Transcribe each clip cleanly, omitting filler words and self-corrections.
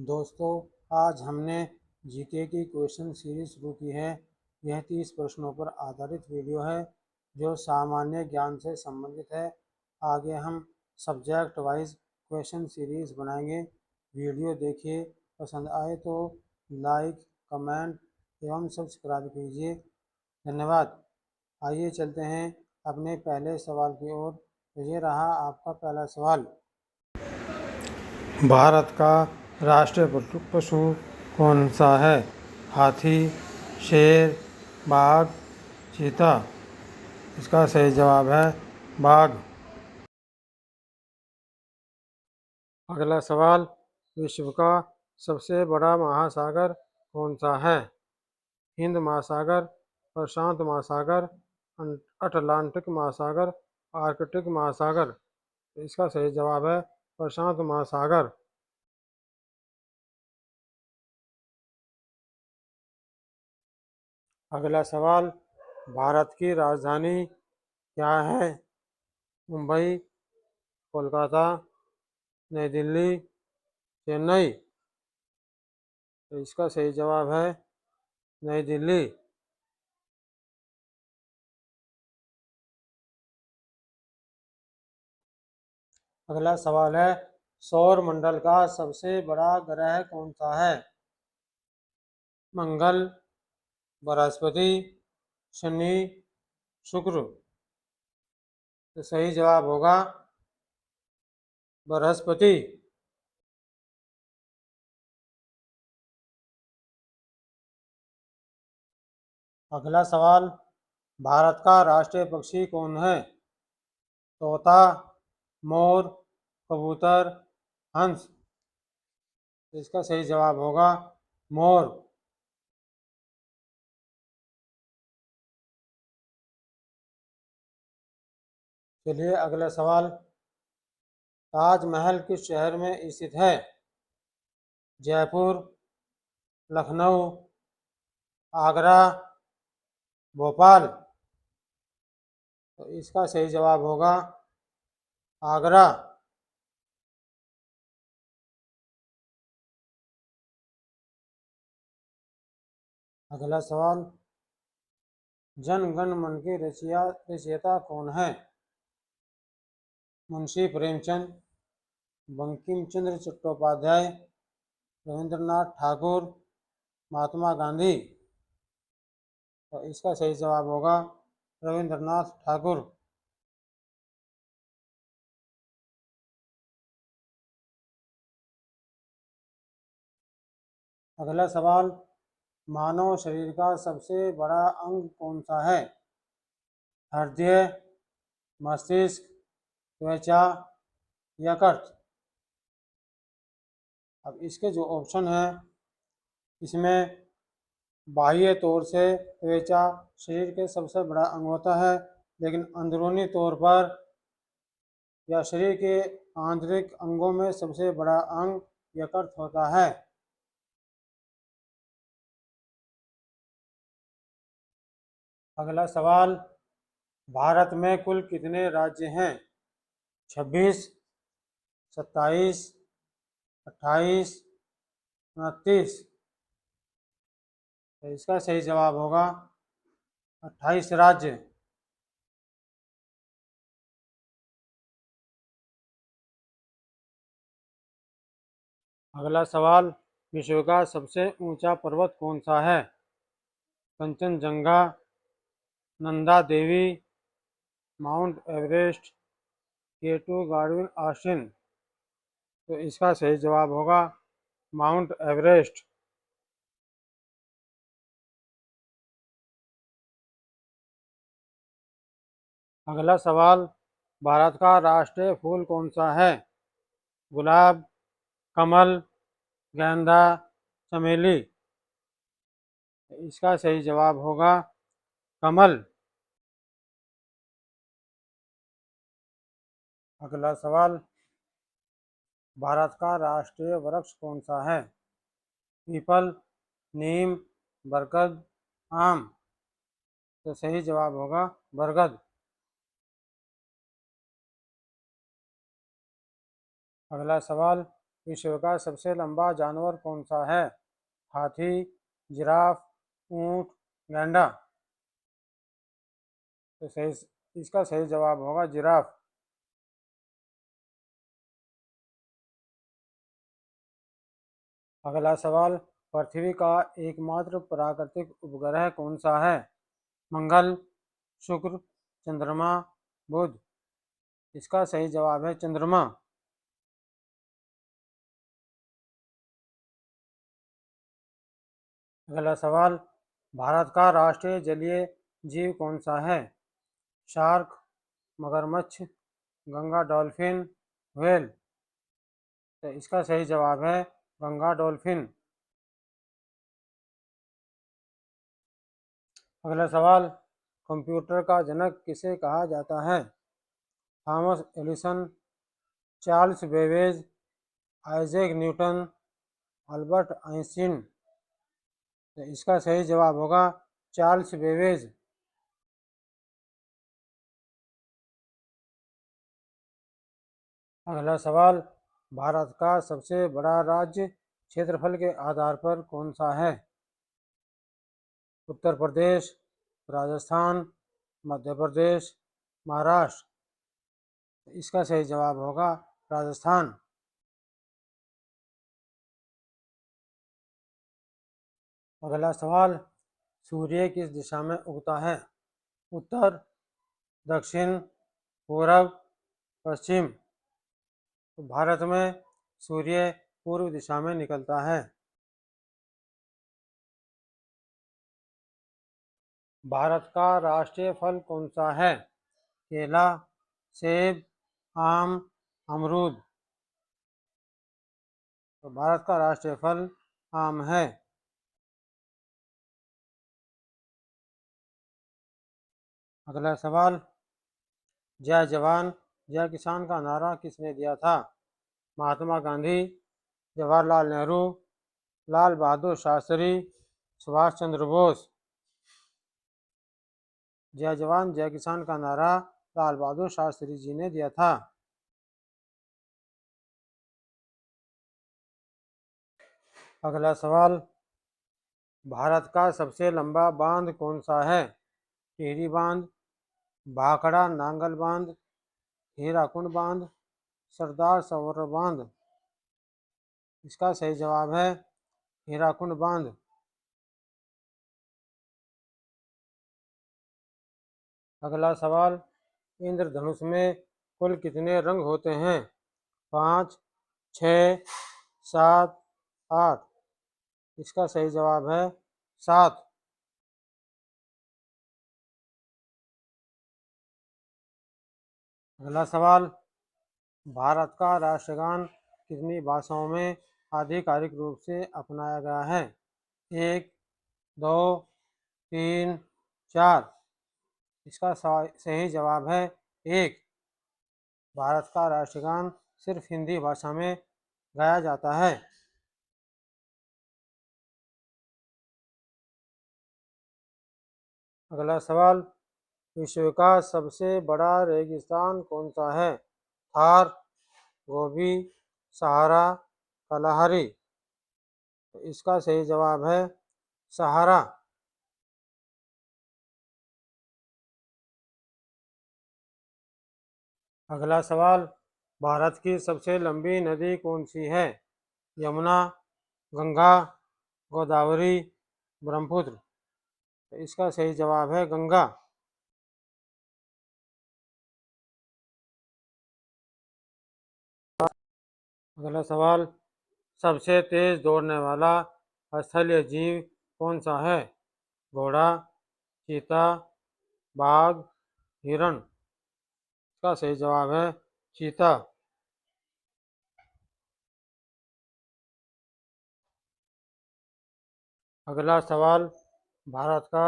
दोस्तों, आज हमने जीके की क्वेश्चन सीरीज शुरू की है। यह 30 प्रश्नों पर आधारित वीडियो है जो सामान्य ज्ञान से संबंधित है। आगे हम सब्जेक्ट वाइज क्वेश्चन सीरीज बनाएंगे। वीडियो देखिए, पसंद आए तो लाइक, कमेंट एवं सब्सक्राइब कीजिए। धन्यवाद। आइए चलते हैं अपने पहले सवाल की ओर। तो ये रहा आपका पहला सवाल। भारत का राष्ट्रीय पशु कौन सा है? हाथी, शेर, बाघ, चीता। इसका सही जवाब है बाघ। अगला सवाल, विश्व का सबसे बड़ा महासागर कौन सा है? हिंद महासागर, प्रशांत महासागर, अटलांटिक महासागर, आर्कटिक महासागर। इसका सही जवाब है प्रशांत महासागर। अगला सवाल, भारत की राजधानी क्या है? मुंबई, कोलकाता, नई दिल्ली, चेन्नई। तो इसका सही जवाब है नई दिल्ली। अगला सवाल है, सौर मंडल का सबसे बड़ा ग्रह कौन सा है? मंगल, बृहस्पति, शनि, शुक्र। तो सही जवाब होगा बृहस्पति। अगला सवाल, भारत का राष्ट्रीय पक्षी कौन है? तोता, मोर, कबूतर, हंस। इसका सही जवाब होगा मोर। चलिए अगला सवाल, ताजमहल किस शहर में स्थित है? जयपुर, लखनऊ, आगरा, भोपाल। तो इसका सही जवाब होगा आगरा। अगला सवाल, जन गण मन के रचयिता कौन है? मुंशी प्रेमचंद, बंकिम चंद्र चट्टोपाध्याय, रविंद्रनाथ ठाकुर, महात्मा गांधी। तो इसका सही जवाब होगा रविंद्रनाथ ठाकुर। अगला सवाल, मानव शरीर का सबसे बड़ा अंग कौन सा है? हृदय, मस्तिष्क, त्वचा, यकृत। अब इसके जो ऑप्शन है, इसमें बाह्य तौर से त्वचा शरीर के सबसे बड़ा अंग होता है, लेकिन अंदरूनी तौर पर या शरीर के आंतरिक अंगों में सबसे बड़ा अंग यकृत होता है। अगला सवाल, भारत में कुल कितने राज्य हैं? 26, 27, 28, 29। तो इसका सही जवाब होगा 28 राज्य। अगला सवाल, विश्व का सबसे ऊंचा पर्वत कौन सा है? Kanchenjunga, Nanda Devi, mount Everest, केटू Godwin Austin. तो इसका सही जवाब होगा माउंट एवरेस्ट। अगला सवाल, भारत का राष्ट्रीय फूल कौन सा है? गुलाब, कमल, गेंदा, चमेली। इसका सही जवाब होगा कमल। अगला सवाल, भारत का राष्ट्रीय वृक्ष कौन सा है? पीपल, नीम, बरगद, आम। तो सही जवाब होगा बरगद। अगला सवाल, विश्व का सबसे लंबा जानवर कौन सा है? हाथी, जिराफ, ऊंट, गैंडा। तो इसका सही जवाब होगा जिराफ। अगला सवाल, पृथ्वी का एकमात्र प्राकृतिक उपग्रह कौन सा है? मंगल, शुक्र, चंद्रमा, बुध। इसका सही जवाब है चंद्रमा। अगला सवाल, भारत का राष्ट्रीय जलीय जीव कौन सा है? शार्क, मगरमच्छ, गंगा डॉल्फिन, व्हेल। तो इसका सही जवाब है गंगा डॉल्फिन। अगला सवाल, कंप्यूटर का जनक किसे कहा जाता है? Thomas Edison, Charles Babbage, Isaac Newton, Albert Einstein. तो इसका सही जवाब होगा चार्ल्स बेबेज। अगला सवाल, भारत का सबसे बड़ा राज्य क्षेत्रफल के आधार पर कौन सा है? उत्तर प्रदेश, राजस्थान, मध्य प्रदेश, महाराष्ट्र। इसका सही जवाब होगा राजस्थान। अगला सवाल, सूर्य किस दिशा में उगता है? उत्तर, दक्षिण, पूरब, पश्चिम। तो भारत में सूर्य पूर्व दिशा में निकलता है। भारत का राष्ट्रीय फल कौन सा है? केला, सेब, आम, अमरूद। तो भारत का राष्ट्रीय फल आम है। अगला सवाल, जय जवान जय किसान का नारा किसने दिया था? महात्मा गांधी, जवाहरलाल नेहरू, लाल बहादुर शास्त्री, सुभाष चंद्र बोस। जय जवान जय किसान का नारा लाल बहादुर शास्त्री जी ने दिया था। अगला सवाल, भारत का सबसे लंबा बांध कौन सा है? टिहरी बांध, भाखड़ा नांगल बांध, हीराकुंड बांध, सरदार सरोवर बांध। इसका सही जवाब है हीराकुंड बांध। अगला सवाल, इंद्रधनुष में कुल कितने रंग होते हैं? 5, 6, 7, 8। इसका सही जवाब है 7। अगला सवाल, भारत का राष्ट्रगान कितनी भाषाओं में आधिकारिक रूप से अपनाया गया है? 1, 2, 3, 4। इसका सही जवाब है 1। भारत का राष्ट्रगान सिर्फ हिंदी भाषा में गाया जाता है। अगला सवाल, विश्व का सबसे बड़ा रेगिस्तान कौन सा है? थार, गोबी, सहारा, कलाहारी। तो इसका सही जवाब है सहारा। अगला सवाल, भारत की सबसे लंबी नदी कौन सी है? यमुना, गंगा, गोदावरी, ब्रह्मपुत्र। तो इसका सही जवाब है गंगा। अगला सवाल, सबसे तेज दौड़ने वाला स्थलीय जीव कौन सा है? घोड़ा, चीता, बाघ, हिरण। इसका सही जवाब है चीता। अगला सवाल, भारत का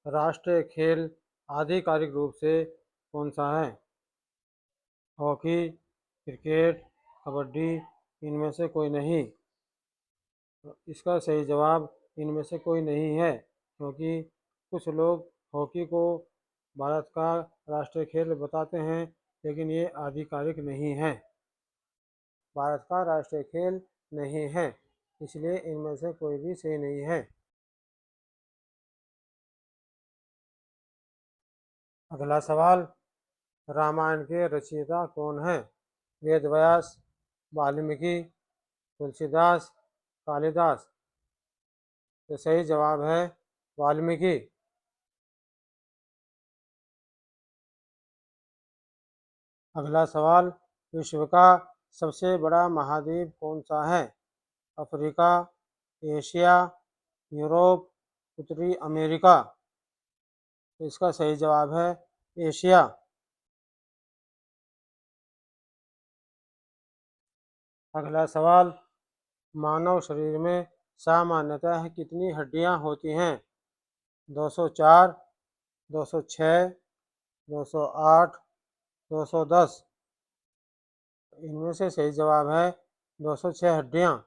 राष्ट्रीय खेल आधिकारिक रूप से कौन सा है? Hockey, cricket, kabaddi. इनमें से कोई नहीं। तो इसका सही जवाब इनमें से कोई नहीं है, क्योंकि कुछ लोग हॉकी को भारत का राष्ट्रीय खेल बताते हैं, लेकिन ये आधिकारिक नहीं है। भारत का राष्ट्रीय खेल नहीं है, इसलिए इनमें से कोई भी सही नहीं है। अगला सवाल, रामायण के रचयिता कौन है? वेद व्यास, वाल्मीकि, तुलसीदास, कालिदास। तो सही जवाब है वाल्मीकि। अगला सवाल, विश्व का सबसे बड़ा महाद्वीप कौन सा है? अफ्रीका, एशिया, यूरोप, उत्तरी अमेरिका। तो इसका सही जवाब है एशिया। अगला सवाल, मानव शरीर में सामान्यतः कितनी हड्डियां होती हैं? 204, 206, 208, 210। इनमें से सही जवाब है 206 हड्डियां।